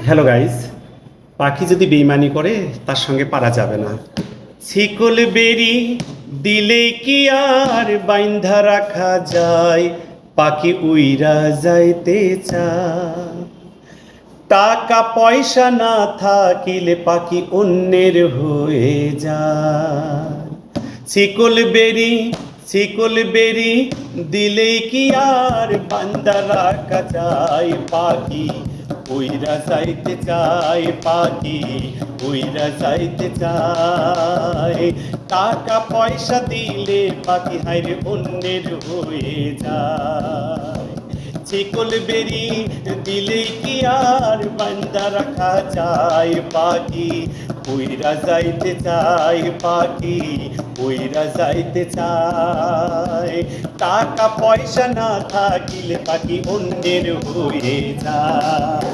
Hello guys, পাখি যদি বেইমানি করে তার সঙ্গে পারা যাবে না। শিকল বেরি দিলে কি আর বাইন্ধা রাখা যায়? পাখি উইরা যাইতে চায়। টাকা পয়সা না থাকিলে পাখি অন্যের হয়ে যায়। শিকল বেরি শিকল বেরি দিলেই কি আর বান্দা রাখা যায়? পাখি উইরা যাইতে চায়, পাখি উইরা যাইতে চায়। টাকা পয়সা দিলে পাখি হাইরে অন্যের হয়ে যায়। শিকল বেরি দিলে কি আর বান্দা রাখা যায়? পাখি উইরা যাইতে চায়, পাখি উইরা যাইতে চায়। টাকা পয়সা না থাকিলে পাখি অন্যের হয়ে যায়।